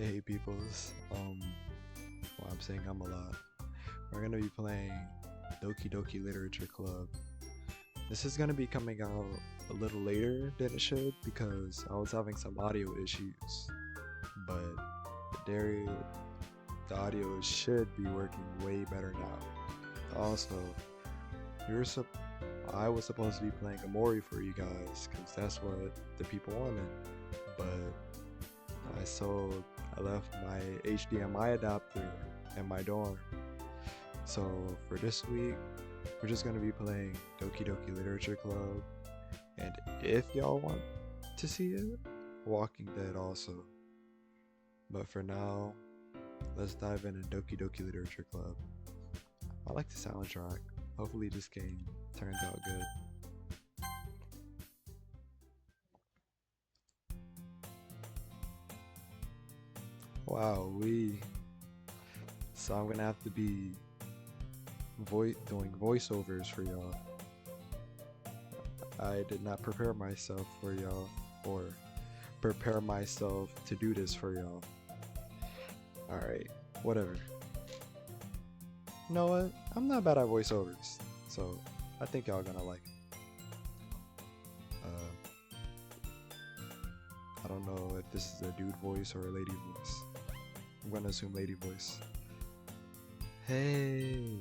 Hey peoples, well I'm saying I'm a lot. We're gonna be playing Doki Doki Literature Club. This is gonna be coming out a little later than it should because I was having some audio issues. But there, the audio should be working way better now. Also, you're sup I was supposed to be playing Amori for you guys because that's what the people wanted. But I left my HDMI adapter in my dorm. So for this week, we're just gonna be playing Doki Doki Literature Club, and if y'all want to see it, Walking Dead also. But for now, let's dive into Doki Doki Literature Club. I like the soundtrack. Hopefully this game turns out good. Wow, so I'm gonna have to be doing voiceovers for y'all. I did not prepare myself for y'all or prepare myself to do this for y'all. Alright, whatever. You know what? I'm not bad at voiceovers, so I think y'all gonna like it. I don't know if this is a dude voice or a lady voice. I'm gonna assume lady voice. Hey!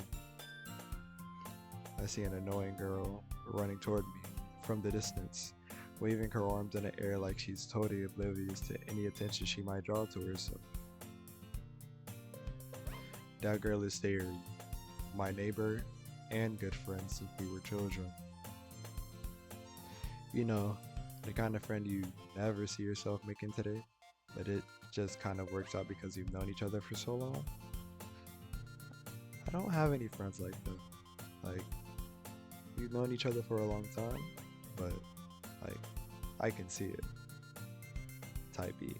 I see an annoying girl running toward me from the distance, waving her arms in the air like she's totally oblivious to any attention she might draw to herself. That girl is Theory, my neighbor and good friend since we were children. You know, the kind of friend you never see yourself making today, but it just kind of works out because you've known each other for so long. I don't have any friends like that. Like, we've known each other for a long time, but like, I can see it. Type E.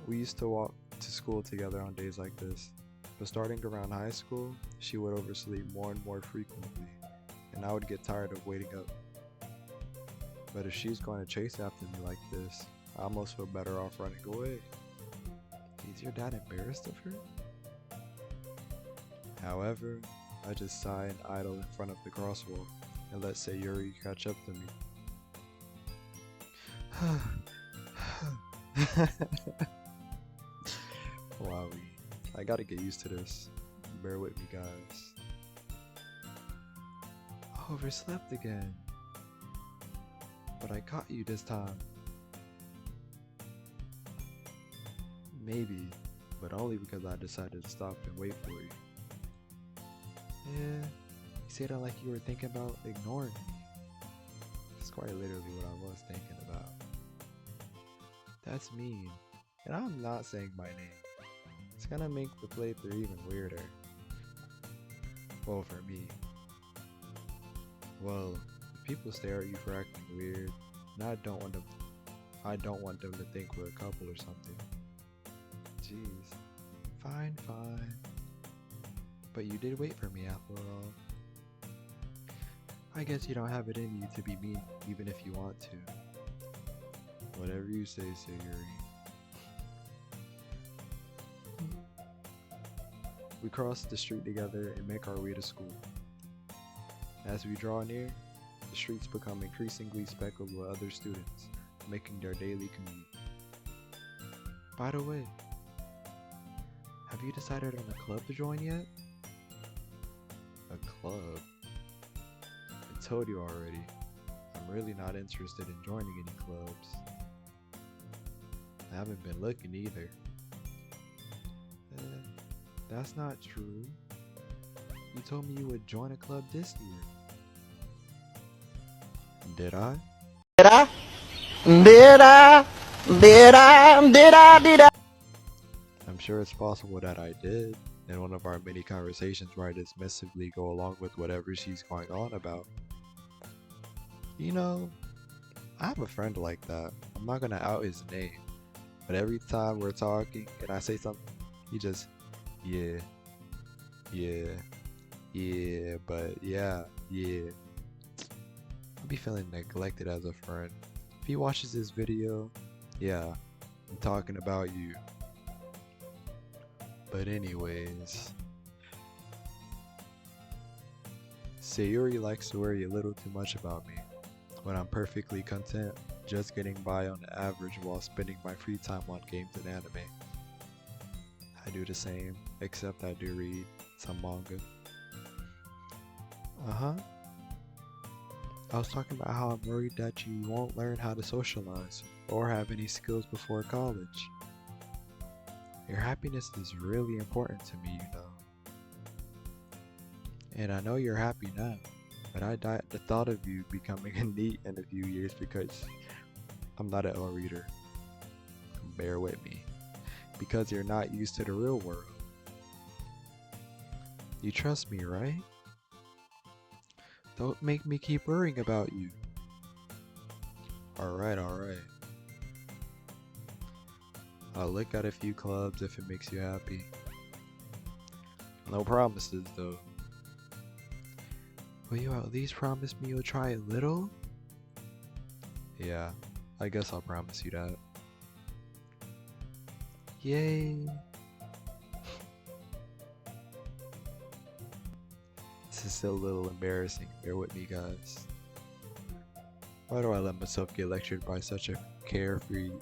We used to walk to school together on days like this, but starting around high school, she would oversleep more and more frequently, and I would get tired of waiting up. But if she's going to chase after me like this, I almost feel better off running away. Is your dad embarrassed of her? However, I just sigh and idle in front of the crosswalk and let Sayuri catch up to me. Wowie. I gotta get used to this. Bear with me, guys. I overslept again. But I caught you this time. Maybe, but only because I decided to stop and wait for you. Yeah, you said it like you were thinking about ignoring me. It's quite literally what I was thinking about. That's mean, and I'm not saying my name. It's gonna make the playthrough even weirder. Well, for me. Well, if people stare at you for acting weird, and I don't want them to think we're a couple or something. Jeez. Fine, fine. But you did wait for me after all. I guess you don't have it in you to be mean even if you want to. Whatever you say, Sayuri. We cross the street together and make our way to school. As we draw near, the streets become increasingly speckled with other students, making their daily commute. By the way, have you decided on a club to join yet? A club? I told you already, I'm really not interested in joining any clubs. I haven't been looking either. That's not true. You told me you would join a club this year. Did I? Did I? Did I? Did I? Did I? Did I? I'm sure it's possible that I did, in one of our many conversations where I dismissively go along with whatever she's going on about. You know, I have a friend like that. I'm not gonna out his name, but every time we're talking and I say something, he just, yeah, yeah, yeah, but yeah, yeah. I'll be feeling neglected as a friend. If he watches this video, yeah, I'm talking about you. But anyways, Sayuri likes to worry a little too much about me, when I'm perfectly content just getting by on the average while spending my free time on games and anime. I do the same, except I do read some manga. Uh-huh. I was talking about how I'm worried that you won't learn how to socialize or have any skills before college. Your happiness is really important to me, you know. And I know you're happy now, but I die at the thought of you becoming a NEET in a few years because I'm not an L reader. Bear with me. Because you're not used to the real world. You trust me, right? Don't make me keep worrying about you. Alright, alright. I'll look at a few clubs if it makes you happy. No promises though. Will you at least promise me you'll try a little? Yeah, I guess I'll promise you that. Yay! This is still a little embarrassing, bear with me guys. Why do I let myself get lectured by such a carefree...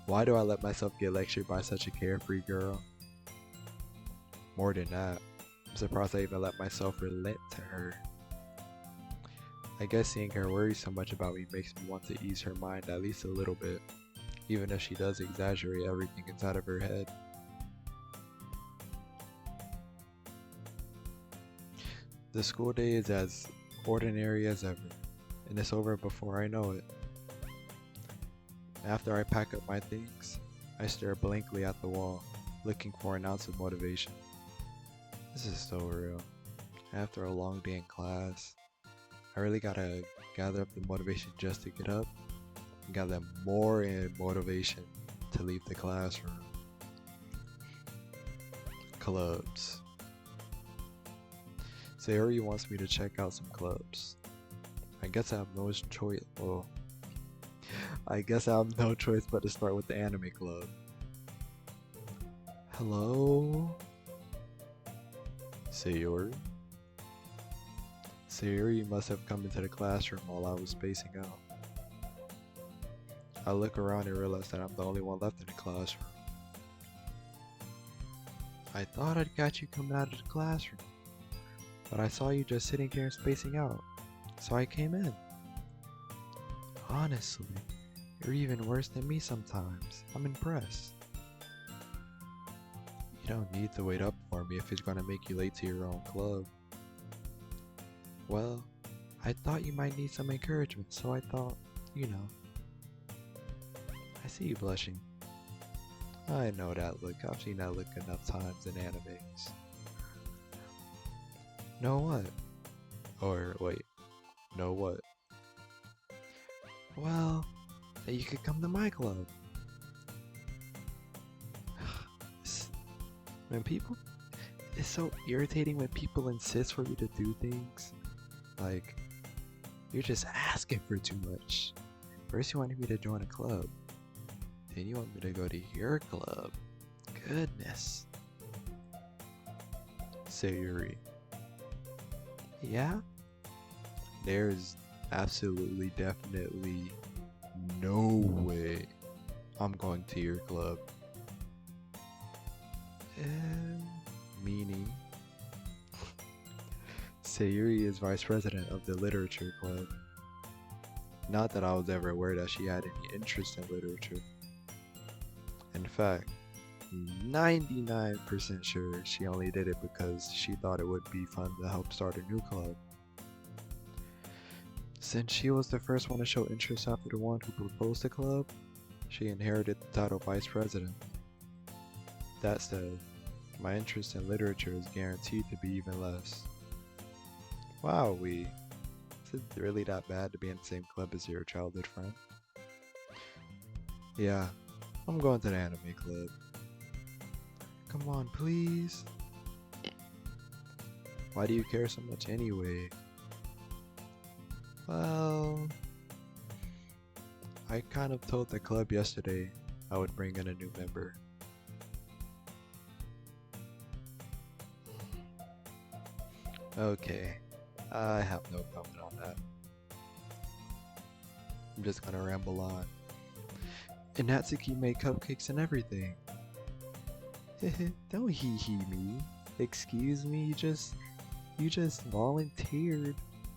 Why do I let myself get lectured by such a carefree girl? More than that, I'm surprised I even let myself relent to her. I guess seeing her worry so much about me makes me want to ease her mind at least a little bit, even if she does exaggerate everything inside of her head. The school day is as ordinary as ever, and it's over before I know it. After I pack up my things, I stare blankly at the wall, looking for an ounce of motivation. This is so real. After a long day in class, I really gotta gather up the motivation just to get up, and gather more motivation to leave the classroom. Clubs. Sayori wants me to check out some clubs. I guess I have no choice. Well, I guess I have no choice but to start with the anime club. Hello? Sayori? Sayori must have come into the classroom while I was spacing out. I look around and realize that I'm the only one left in the classroom. I thought I'd got you coming out of the classroom, but I saw you just sitting here and spacing out, so I came in. Honestly, you're even worse than me sometimes. I'm impressed. You don't need to wait up for me if it's gonna make you late to your own club. Well, I thought you might need some encouragement, so I thought, you know. I see you blushing. I know that look. I've seen that look enough times in animes. Know what? Or wait, know what? Well, you could come to my club. When people, it's so irritating when people insist for you to do things. Like, you're just asking for too much. First you wanted me to join a club, then you want me to go to your club. Goodness. Sayuri. Yeah? There's absolutely, definitely no way I'm going to your club. Meaning, Sayuri is vice president of the literature club. Not that I was ever aware that she had any interest in literature. In fact, 99% sure she only did it because she thought it would be fun to help start a new club. Since she was the first one to show interest after the one who proposed the club, she inherited the title vice president. That said, my interest in literature is guaranteed to be even less. Wow, is it really that bad to be in the same club as your childhood friend? Yeah, I'm going to the anime club. Come on, please. Why do you care so much anyway? Well, I kind of told the club yesterday I would bring in a new member. Okay, I have no comment on that. I'm just gonna ramble on. And Natsuki made cupcakes and everything. Don't hee hee me. Excuse me, you just volunteered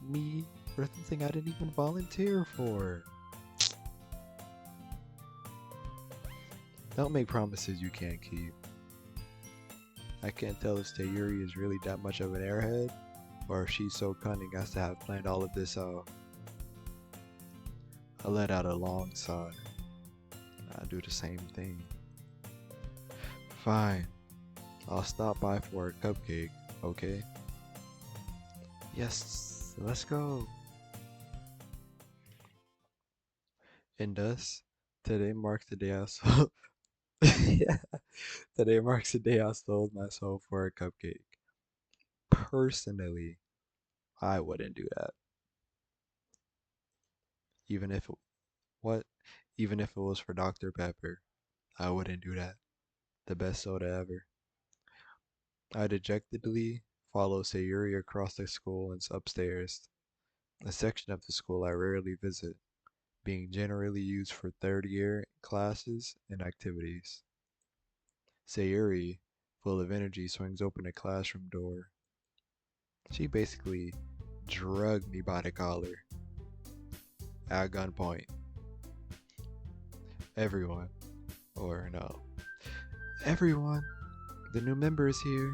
me for something I didn't even volunteer for. Don't make promises you can't keep. I can't tell if Sayuri is really that much of an airhead, or if she's so cunning as to have planned all of this out. I let out a long sigh. I do the same thing. Fine. I'll stop by for a cupcake, okay? Yes, let's go. And thus, today marks the day I sold. Yeah, today marks the day I sold my soul for a cupcake. Personally, I wouldn't do that. Even if it, what? Even if it was for Dr. Pepper, I wouldn't do that. The best soda ever. I dejectedly follow Sayuri across the school and upstairs, a section of the school I rarely visit, being generally used for third year classes and activities. Sayuri, full of energy, swings open a classroom door. She basically drugged me by the collar at gunpoint. Everyone, or no, everyone, the new member is here.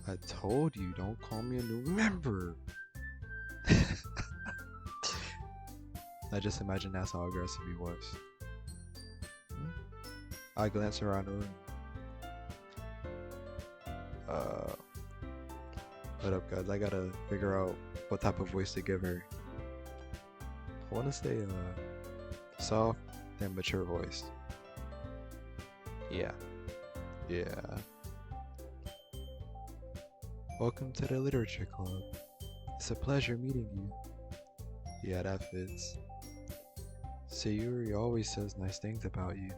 I told you, don't call me a new member. I just imagine that's how aggressive he was. I glance around the room. What up, guys? I gotta figure out what type of voice to give her. I wanna say, soft and mature voice. Yeah. Welcome to the Literature Club. It's a pleasure meeting you. Yeah, that fits. Sayuri always says nice things about you.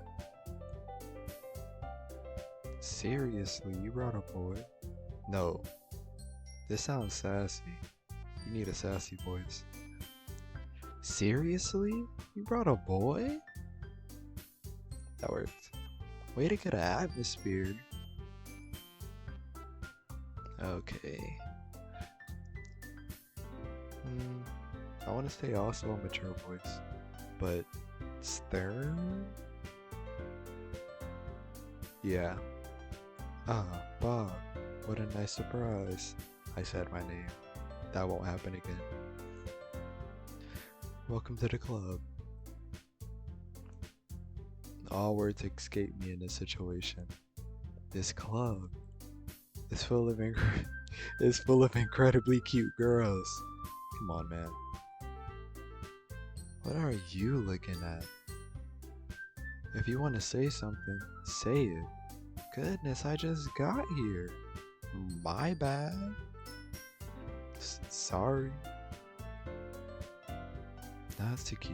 Seriously, you brought a boy? No. This sounds sassy. You need a sassy voice. Seriously? You brought a boy? That worked. Way to get an atmosphere. Okay. I want to say also a mature voice, but stern? Yeah. Ah, Bob, what a nice surprise. I said my name. That won't happen again. Welcome to the club. All words escape me in this situation. This club is full of incredibly cute girls. Come on, man. What are you looking at? If you want to say something, say it. Goodness, I just got here. My bad. Sorry. Natsuki.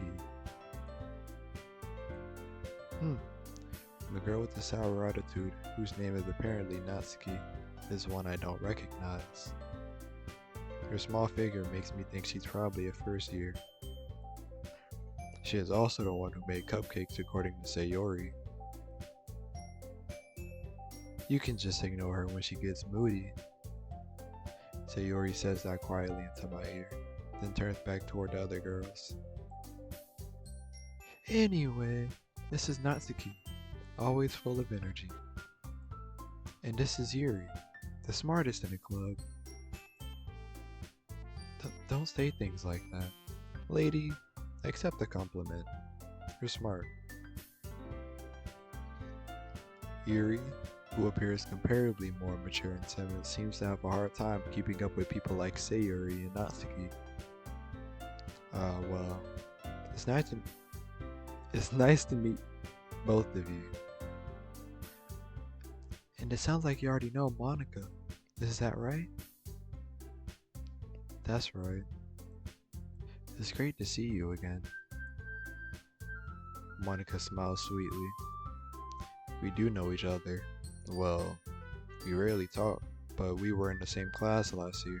The girl with the sour attitude, whose name is apparently Natsuki, is one I don't recognize. Her small figure makes me think she's probably a first year. She is also the one who made cupcakes according to Sayori. You can just ignore her when she gets moody. Sayori says that quietly into my ear, then turns back toward the other girls. Anyway, this is Natsuki, always full of energy. And this is Yuri, the smartest in the club. Don't say things like that. Lady, accept the compliment. You're smart. Yuri, who appears comparatively more mature and timid, seems to have a hard time keeping up with people like Sayuri and Natsuki. Well, it's nice to meet both of you. And it sounds like you already know Monica. Is that right? That's right. It's great to see you again. Monica smiled sweetly. We do know each other. Well, we rarely talk, but we were in the same class last year.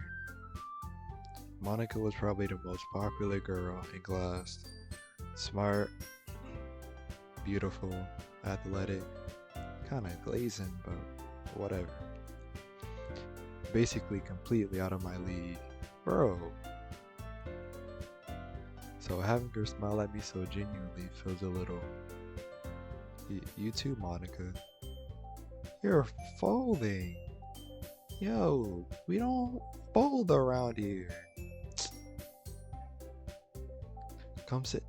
Monica was probably the most popular girl in class. Smart, beautiful, athletic, kinda glazing, but whatever. Basically completely out of my league. Bro. So having her smile at me so genuinely feels a little... You too, Monica. You're folding. Yo, we don't fold around here. Come sit,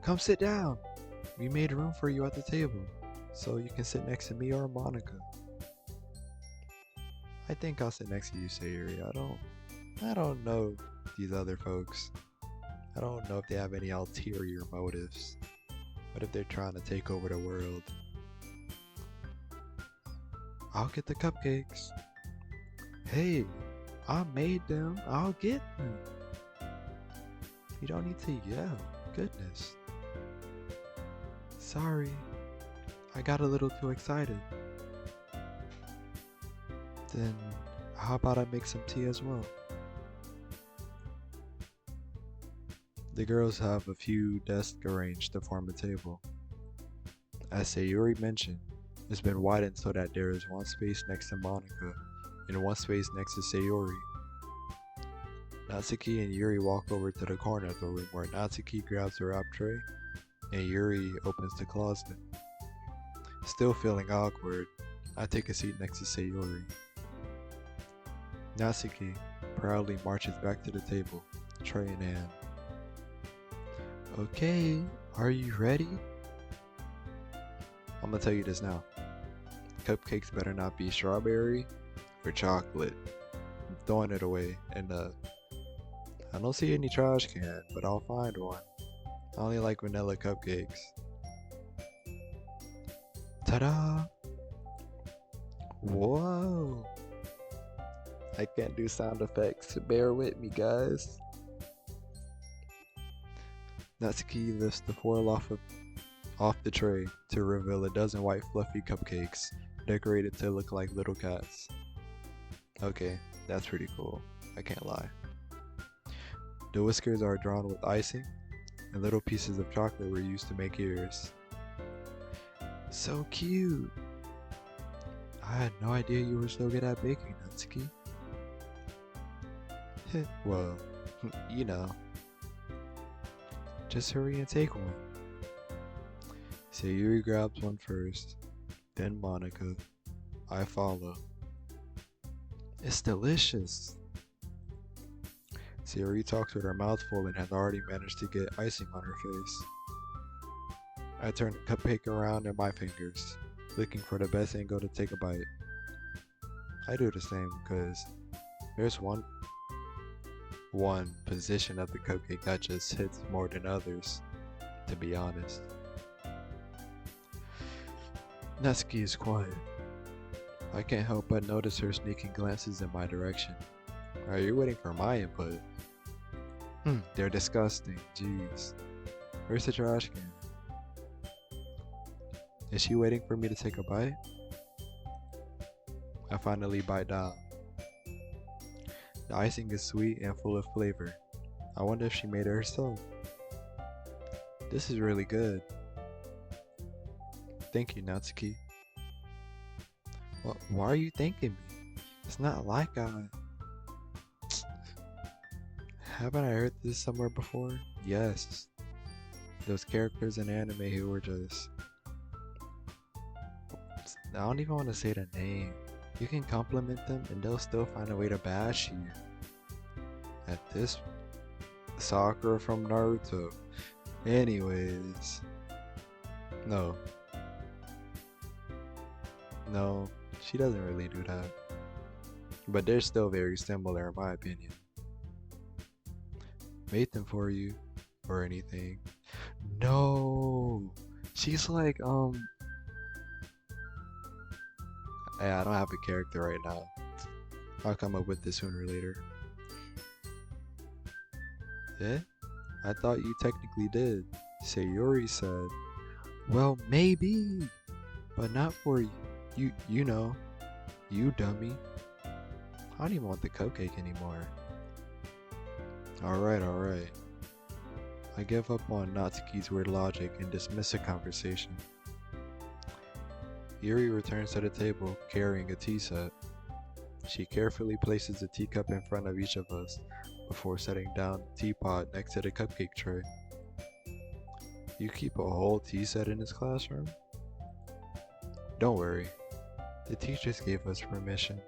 come sit down. We made room for you at the table, so you can sit next to me or Monica. I think I'll sit next to you, Sayuri. I don't know these other folks. I don't know if they have any ulterior motives. What if they're trying to take over the world? I'll get the cupcakes. Hey, I made them. I'll get them. You don't need to yell. Goodness. Sorry. I got a little too excited. Then how about I make some tea as well? The girls have a few desks arranged to form a table. As Sayuri mentioned, it's been widened so that there is one space next to Monica and one space next to Sayuri. Natsuki and Yuri walk over to the corner of the room where Natsuki grabs her wrap tray and Yuri opens the closet. Still feeling awkward, I take a seat next to Sayuri. Natsuki proudly marches back to the table, tray in hand. Okay, are you ready? I'm gonna tell you this now. Cupcakes better not be strawberry or chocolate. I'm throwing it away and I don't see any trash can, but I'll find one. I only like vanilla cupcakes. Ta-da! Whoa! I can't do sound effects, bear with me guys. Natsuki lifts the foil off the tray to reveal a dozen white fluffy cupcakes decorated to look like little cats. Okay, that's pretty cool, I can't lie. The whiskers are drawn with icing, and little pieces of chocolate were used to make ears. So cute! I had no idea you were so good at baking, Natsuki. Well, you know. Just hurry and take one. Sayuri grabs one first, then Monica. I follow. It's delicious. Sayuri talks with her mouth full and has already managed to get icing on her face. I turn the cupcake around in my fingers, looking for the best angle to take a bite. I do the same because there's one position of the cupcake that just hits more than others, to be honest. Natsuki is quiet. I can't help but notice her sneaking glances in my direction. Are you waiting for my input? They're disgusting, jeez. Where's the trash can? Is she waiting for me to take a bite? I finally bite down. The icing is sweet and full of flavor. I wonder if she made it herself. This is really good. Thank you, Natsuki. Why are you thanking me? It's not like Haven't I heard this somewhere before? Yes. Those characters in anime who were just... I don't even want to say the name. You can compliment them and they'll still find a way to bash you. At this... Sakura from Naruto. Anyways... No, she doesn't really do that. But they're still very similar in my opinion. Made them for you or anything. No, she's like yeah, I don't have a character right now. I'll come up with this sooner or later. Yeah? I thought you technically did. Sayori said. Well, maybe, but not for you know, you dummy. I don't even want the cupcake anymore. Alright. I give up on Natsuki's weird logic and dismiss the conversation. Yuri returns to the table carrying a tea set. She carefully places a teacup in front of each of us before setting down the teapot next to the cupcake tray. You keep a whole tea set in this classroom? Don't worry, the teachers gave us permission.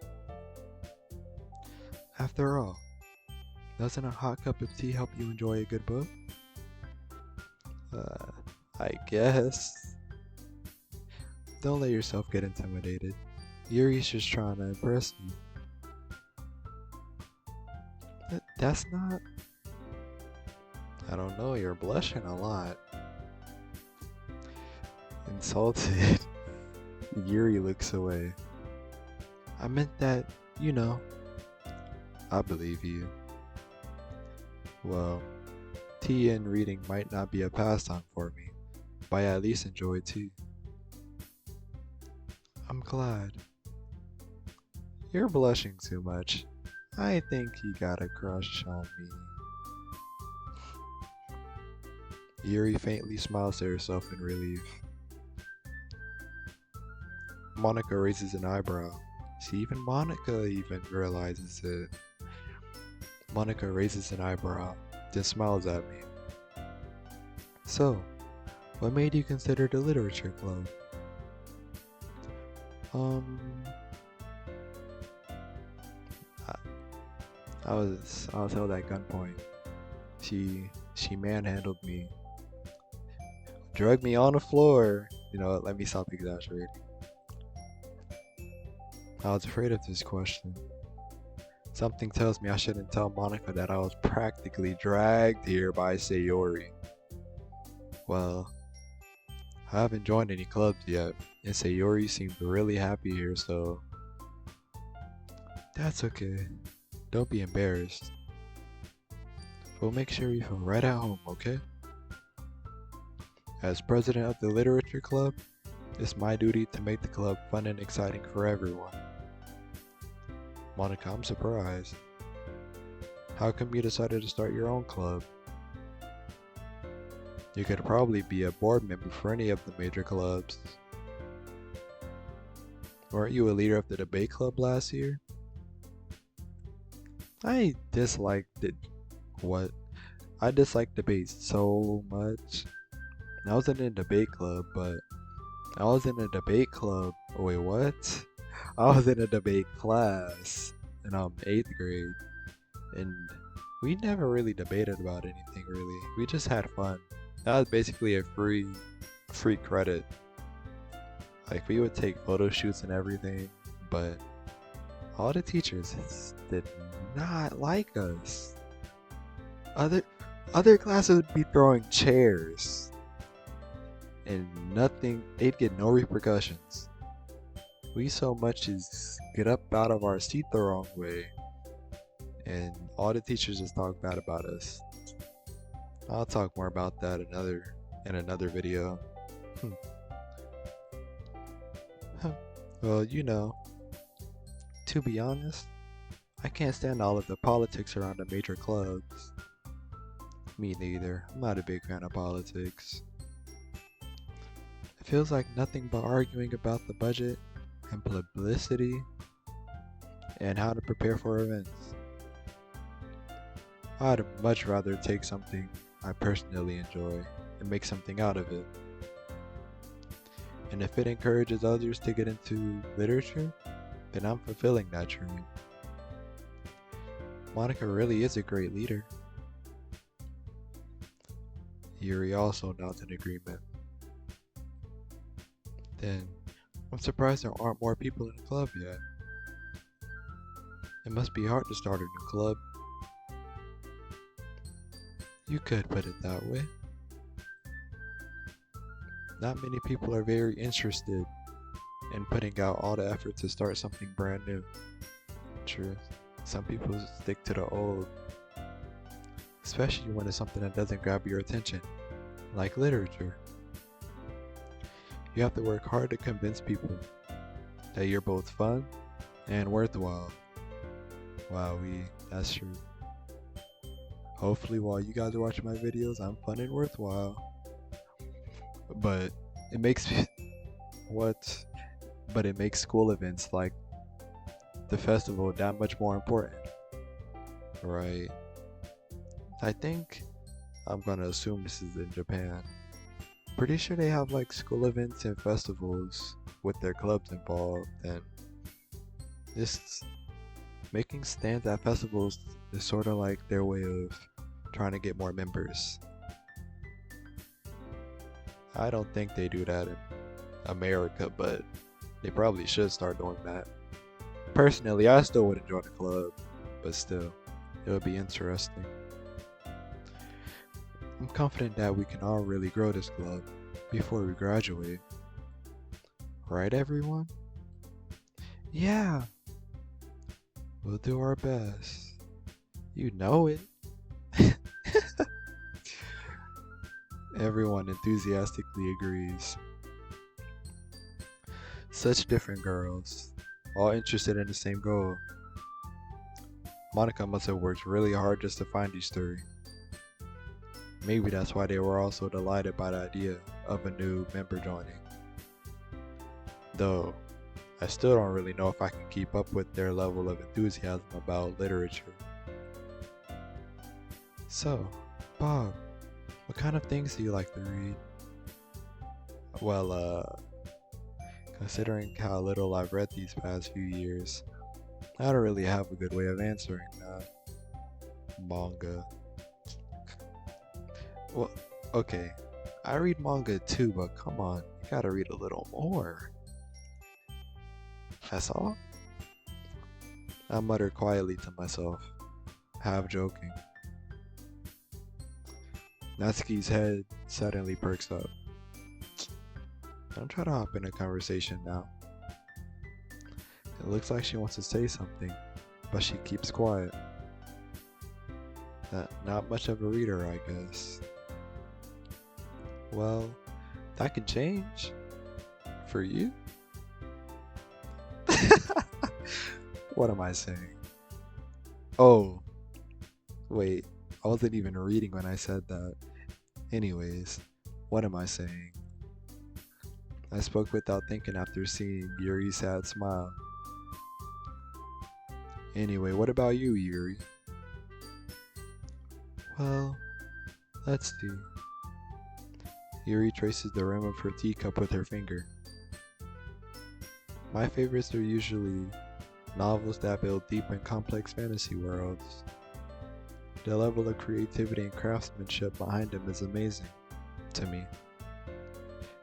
After all, doesn't a hot cup of tea help you enjoy a good book? I guess. Don't let yourself get intimidated. Yuri's just trying to impress you. That's not... I don't know, you're blushing a lot. Insulted, Yuri looks away. I meant that, you know, I believe you. Well, tea and reading might not be a pastime for me, but I at least enjoy tea. I'm glad. You're blushing too much. I think you got a crush on me. Yuri faintly smiles to herself in relief. Monica raises an eyebrow. See, even Monica realizes it. Monica raises an eyebrow, then smiles at me. So, what made you consider the literature club? I was held at gunpoint. She manhandled me, drugged me on the floor. You know what? Let me stop exaggerating. I was afraid of this question. Something tells me I shouldn't tell Monica that I was practically dragged here by Sayori. Well, I haven't joined any clubs yet, and Sayori seemed really happy here, so... That's okay. Don't be embarrassed. We'll make sure you feel right at home, okay? As president of the literature club, it's my duty to make the club fun and exciting for everyone. Monica, I'm surprised. How come you decided to start your own club? You could probably be a board member for any of the major clubs. Weren't you a leader of the debate club last year? I disliked it. What? I dislike debates so much. I was in a debate club, but I was in a debate club. Oh, wait, what? I was in a debate class in 8th grade, and we never really debated about anything really. We just had fun. That was basically a free credit. Like, we would take photo shoots and everything, but all the teachers did not like us. Other classes would be throwing chairs and nothing, they'd get no repercussions. We so much as get up out of our seat the wrong way, and all the teachers just talk bad about us. I'll talk more about that in another video. Well, you know, to be honest, I can't stand all of the politics around the major clubs. Me neither. I'm not a big fan of politics. It feels like nothing but arguing about the budget and publicity and how to prepare for events. I'd much rather take something I personally enjoy and make something out of it. And if it encourages others to get into literature, then I'm fulfilling that dream. Monica really is a great leader. Yuri also nods in agreement. Then, I'm surprised there aren't more people in the club yet. It must be hard to start a new club. You could put it that way. Not many people are very interested in putting out all the effort to start something brand new. True. Some people stick to the old. especially when it's something that doesn't grab your attention, like literature. You have to work hard to convince people that you're both fun and worthwhile. Wow, that's true. Hopefully while you guys are watching my videos, I'm fun and worthwhile. But it makes what? But it makes school events like the festival that much more important, right? I think I'm gonna assume this is in Japan. Pretty sure they have like school events and festivals with their clubs involved, and this making stands at festivals is sort of like their way of trying to get more members. I don't think they do that in America, but they probably should start doing that. Personally, I still wouldn't join a club, but still, it would be interesting. I'm confident that we can all really grow this club before we graduate. Right, everyone? Yeah, we'll do our best. You know it. Everyone enthusiastically agrees. Such different girls, all interested in the same goal. Monica must have worked really hard just to find these three. Maybe that's why they were all so delighted by the idea of a new member joining. Though, I still don't really know if I can keep up with their level of enthusiasm about literature. So, Bob, what kind of things do you like to read? Well, considering how little I've read these past few years, I don't really have a good way of answering that. Manga. Well, okay, I read manga too, but come on, you gotta read a little more. That's all? I muttered quietly to myself, half joking. Natsuki's head suddenly perks up. Don't try to hop in a conversation now. It looks like she wants to say something, but she keeps quiet. Not much of a reader, I guess. Well, that can change. For you? What am I saying? Oh, wait, I wasn't even reading when I said that. Anyways, what am I saying? I spoke without thinking after seeing Yuri's sad smile. Anyway, what about you, Yuri? Well, let's see. Yuri traces the rim of her teacup with her finger. My favorites are usually novels that build deep and complex fantasy worlds. The level of creativity and craftsmanship behind them is amazing to me.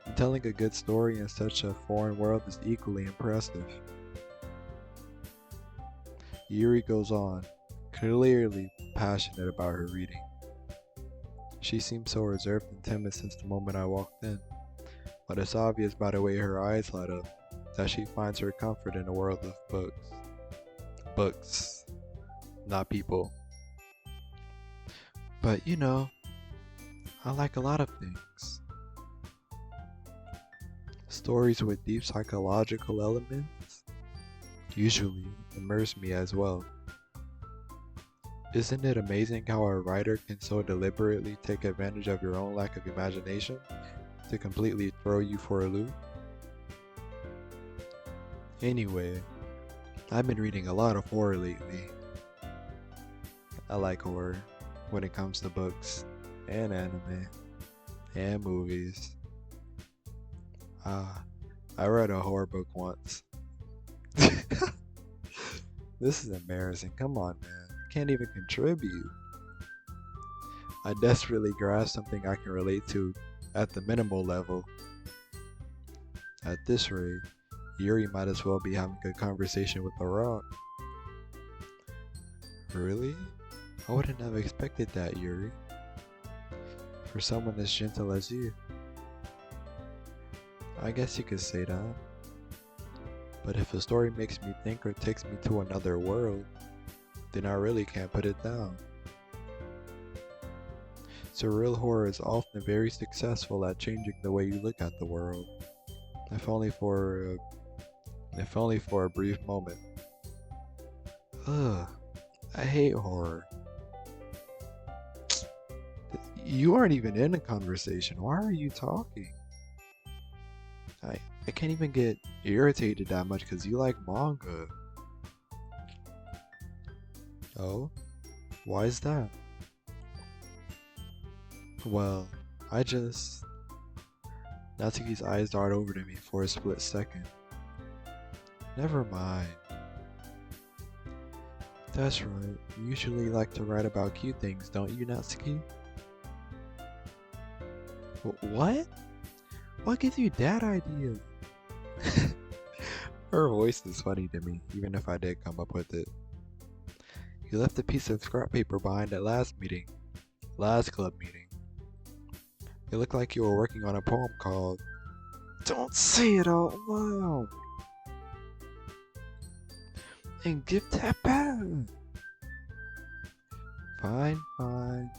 And telling a good story in such a foreign world is equally impressive. Yuri goes on, clearly passionate about her reading. She seems so reserved and timid since the moment I walked in, but it's obvious by the way her eyes light up that she finds her comfort in a world of books. Books, not people. But you know, I like a lot of things. Stories with deep psychological elements usually immerse me as well. Isn't it amazing how a writer can so deliberately take advantage of your own lack of imagination to completely throw you for a loop? Anyway, I've been reading a lot of horror lately. I like horror when it comes to books and anime and movies. I read a horror book once. This is embarrassing. Come on, man. Can't even contribute. I desperately grasp something I can relate to at the minimal level. At this rate, Yuri might as well be having a conversation with a rock. Really? I wouldn't have expected that, Yuri. For someone as gentle as you. I guess you could say that. But if a story makes me think or takes me to another world, then I really can't put it down. Surreal horror is often very successful at changing the way you look at the world, if only for a brief moment. Ugh, I hate horror. You aren't even in a conversation. Why are you talking? I I can't even get irritated that much because you like manga. Oh, why is that? Well, I just... Natsuki's eyes dart over to me for a split second. Never mind. That's right. You usually like to write about cute things, don't you, Natsuki? What? What gives you that idea? Her voice is funny to me, even if I did come up with it. You left a piece of scrap paper behind at last club meeting. It looked like you were working on a poem called Don't Say It Out Loud! And give that back! Fine, fine.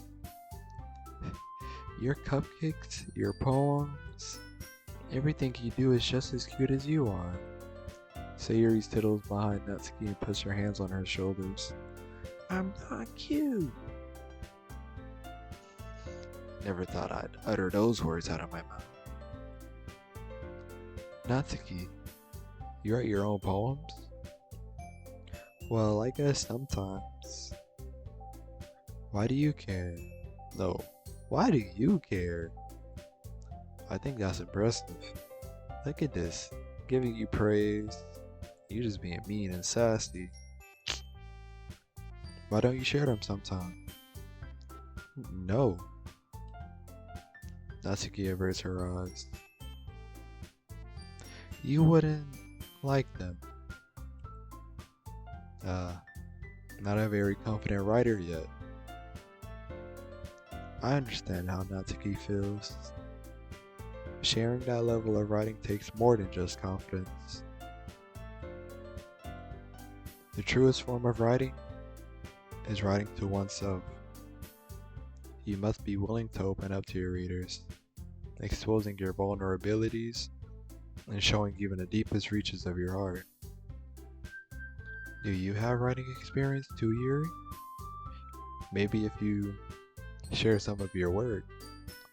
Your cupcakes, your poems, everything you do is just as cute as you are. Sayuri tittles behind Natsuki and puts her hands on her shoulders. I'm not cute. Never thought I'd utter those words out of my mouth. Natsuki, you write your own poems? Well, I guess sometimes. Why do you care? No, why do you care? I think that's impressive. Look at this, giving you praise. You just being mean and sassy. Why don't you share them sometime? No. Natsuki averts her eyes. You wouldn't like them. Not a very confident writer yet. I understand how Natsuki feels. Sharing that level of writing takes more than just confidence. The truest form of writing is writing to oneself. You must be willing to open up to your readers, exposing your vulnerabilities and showing even the deepest reaches of your heart. Do you have writing experience too, Yuri? Maybe if you share some of your work,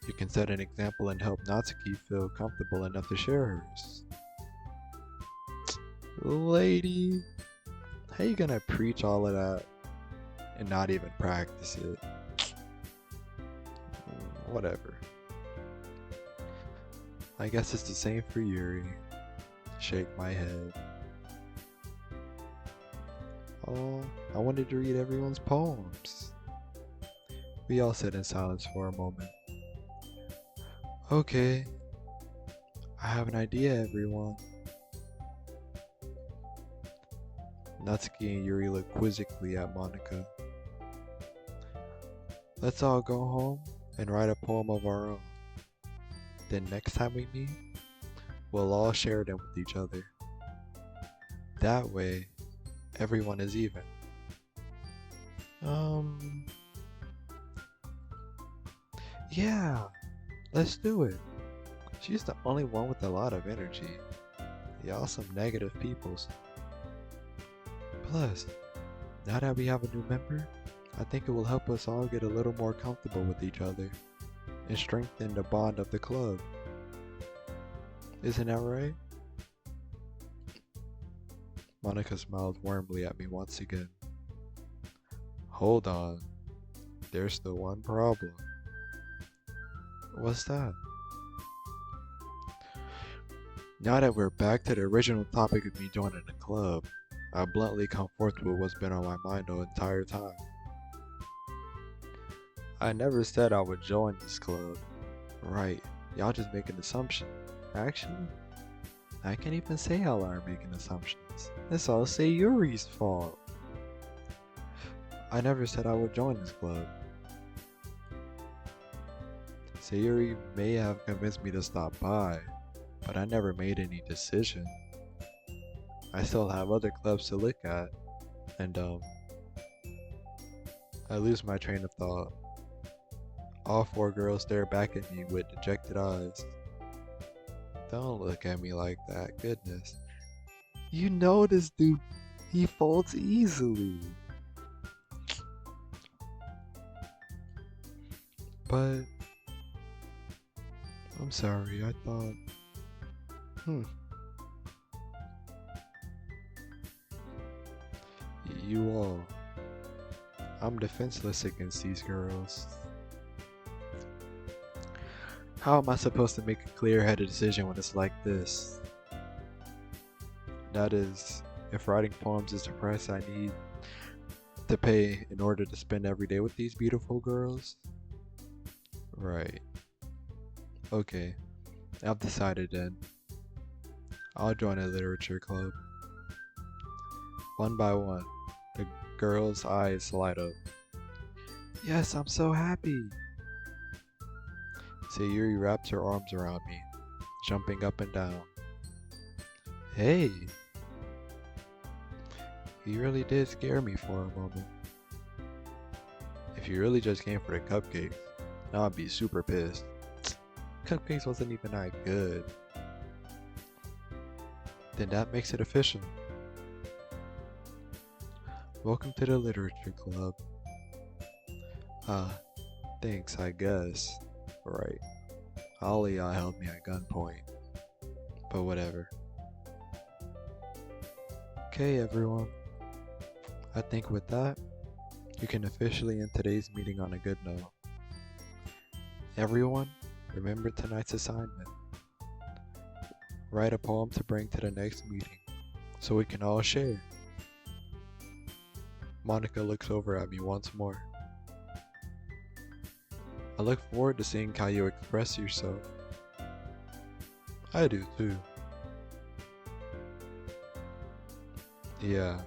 you can set an example and help Natsuki feel comfortable enough to share hers. Lady, how you gonna preach all of that and not even practice it? Whatever. I guess it's the same for Yuri. Shake my head. Oh, I wanted to read everyone's poems. We all sit in silence for a moment. Okay, I have an idea, everyone. Natsuki and Yuri look quizzically at Monika. Let's all go home and write a poem of our own. Then next time we meet, we'll all share them with each other. That way, everyone is even. Yeah, let's do it. She's the only one with a lot of energy. Y'all some negative peoples. Plus, now that we have a new member, I think it will help us all get a little more comfortable with each other and strengthen the bond of the club. Isn't that right? Monika smiled warmly at me once again. Hold on, there's still one problem. What's that? Now that we're back to the original topic of me joining the club, I bluntly come forth with what's been on my mind the entire time. I never said I would join this club. Right, y'all just make an assumption. Actually, I can't even say y'all are making assumptions. It's all Sayuri's fault. I never said I would join this club. Sayuri may have convinced me to stop by, but I never made any decision. I still have other clubs to look at, and I lose my train of thought. All four girls stare back at me with dejected eyes. Don't look at me like that, goodness. You know this dude, he folds easily. But, I'm sorry, I thought, you all. I'm defenseless against these girls. How am I supposed to make a clear-headed decision when it's like this? That is, if writing poems is the price I need to pay in order to spend every day with these beautiful girls? Right. Okay, I've decided then. I'll join a literature club. One by one, the girls' eyes light up. Yes, I'm so happy. Sayuri wraps her arms around me, jumping up and down. Hey! You really did scare me for a moment. If you really just came for the cupcakes, now I'd be super pissed. Cupcakes wasn't even that good. Then that makes it official. Welcome to the literature club. Thanks, I guess. Right. Ollie held me at gunpoint. But whatever. Okay, everyone. I think with that, you can officially end today's meeting on a good note. Everyone, remember tonight's assignment. Write a poem to bring to the next meeting, so we can all share. Monica looks over at me once more. I look forward to seeing how you express yourself. I do too. Yeah.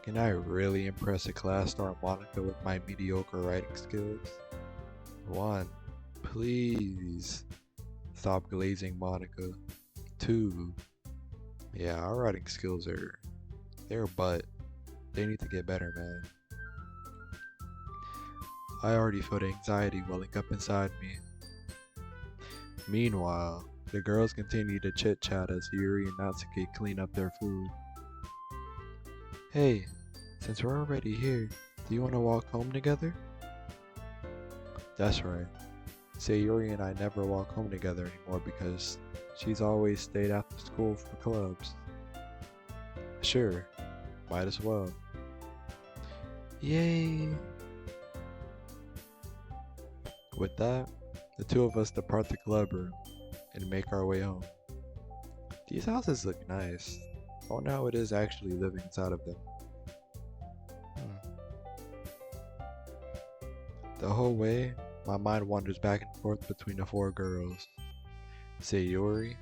Can I really impress a class star Monica with my mediocre writing skills? 1. Please stop glazing Monica. 2. Yeah, our writing skills they're butt. They need to get better, man. I already feel the anxiety welling up inside me. Meanwhile, the girls continue to chit-chat as Yuri and Natsuki clean up their food. Hey, since we're already here, do you want to walk home together? That's right. Sayuri and I never walk home together anymore because she's always stayed after school for clubs. Sure, might as well. Yay! With that, the two of us depart the club room and make our way home. These houses look nice. I wonder how it is actually living inside of them. The whole way, my mind wanders back and forth between the four girls. Sayuri,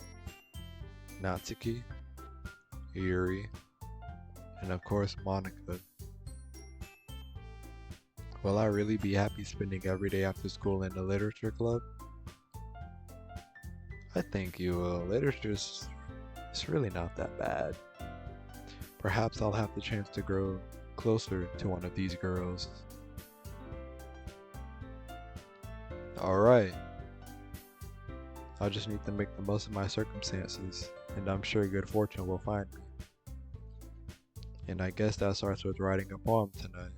Natsuki, Yuri, and of course Monica. Will I really be happy spending every day after school in the literature club? I think you will. Literature's it's really not that bad. Perhaps I'll have the chance to grow closer to one of these girls. Alright. I just need to make the most of my circumstances, and I'm sure good fortune will find me. And I guess that starts with writing a poem tonight.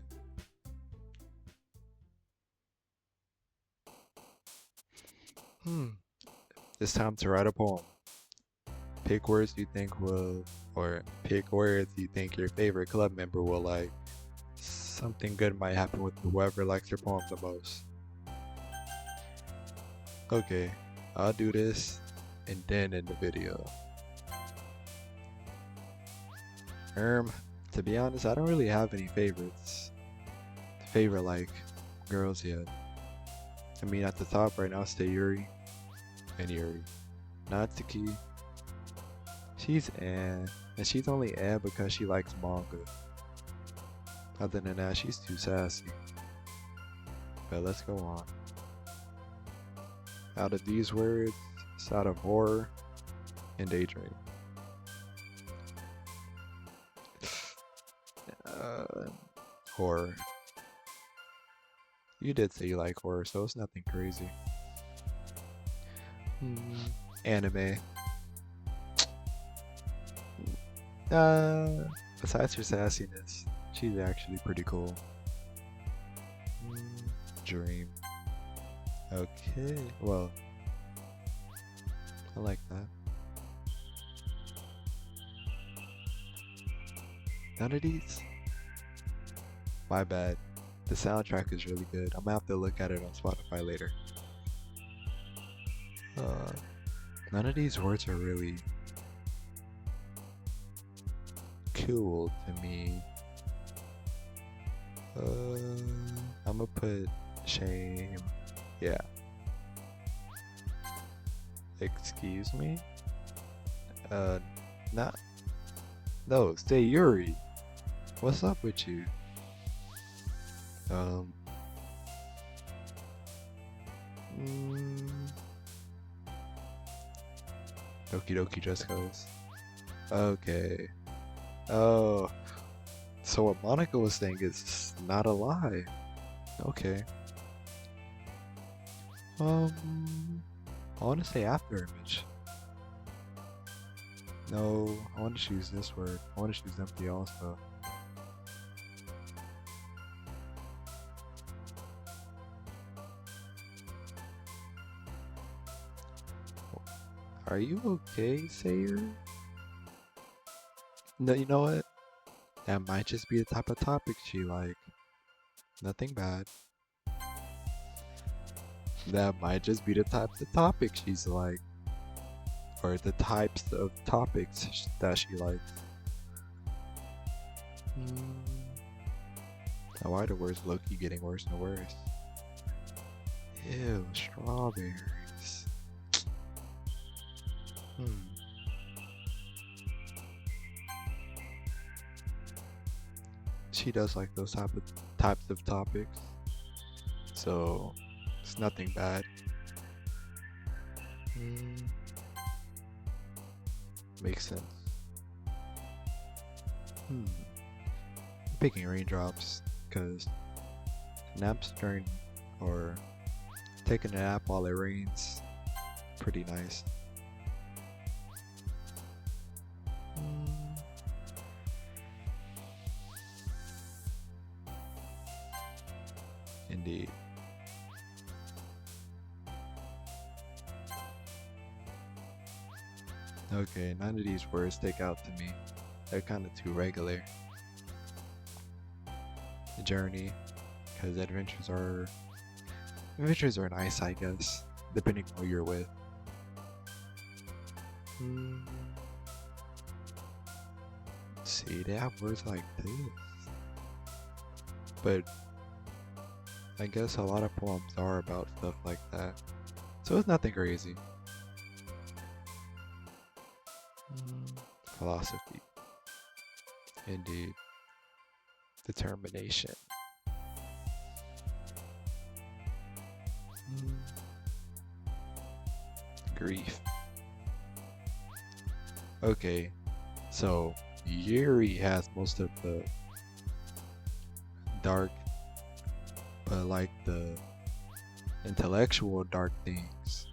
It's time to write a poem. Pick words you think pick words you think your favorite club member will like. Something good might happen with whoever likes your poem the most. Okay, I'll do this and then end the video. To be honest, I don't really have any favorites. Favorite girls yet. I mean, at the top right now, stay Yuri and Yuri. Natsuki, she's and she's only because she likes manga. Other than that, she's too sassy. But let's go on. Out of these words, it's out of horror and daydream. Horror. You did say you like horror, so it's nothing crazy. Anime. Besides her sassiness, she's actually pretty cool. Dream. Okay, well, I like that. None of these? My bad. The soundtrack is really good. I'm gonna have to look at it on Spotify later. None of these words are really cool to me. I'm gonna put shame. Yeah. Excuse me? Not. No, stay Yuri. What's up with you? Doki Doki just goes. Okay. Oh. So what Monica was saying is not a lie. Okay. I want to say after image. No, I want to choose this word. I want to choose empty also. Are you okay, Sayer? No, you know what? That might just be the type of topic she like. Nothing bad. That might just be the types of topics she's like. Or the types of topics that she likes. Now why the words low-key getting worse and worse? Ew, strawberries. She does like those types of topics. So it's nothing bad. Makes sense. Picking raindrops, because naps during or taking a nap while it rains, pretty nice. Indeed. Okay, none of these words stick out to me. They're kind of too regular. The journey, because adventures are nice, I guess, depending on who you're with. See, they have words like this, but I guess a lot of poems are about stuff like that, so it's nothing crazy. Philosophy. Indeed. Determination. Grief. Okay, so Yuri has most of the dark, but like the intellectual dark things.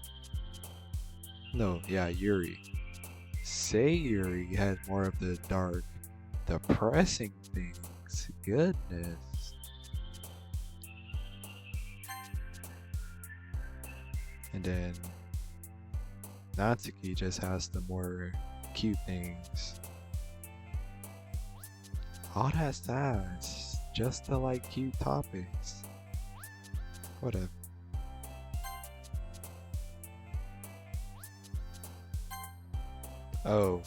No, yeah, Yuri. Sayuri has more of the dark, depressing things. Goodness. And then Natsuki just has the more cute things. All that says just to like cute topics. Whatever. Oh,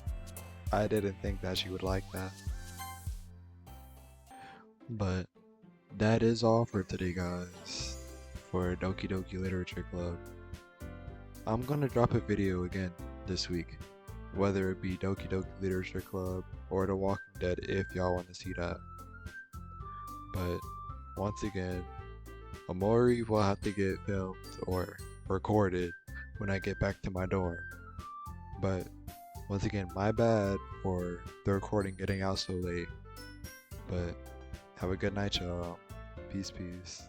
I didn't think that she would like that. But that is all for today, guys, for Doki Doki Literature Club. I'm gonna drop a video again this week, whether it be Doki Doki Literature Club or The Walking Dead if y'all want to see that. But once again, Amori will have to get filmed or recorded when I get back to my dorm. But once again, my bad for the recording getting out so late. But have a good night, y'all. Peace, peace.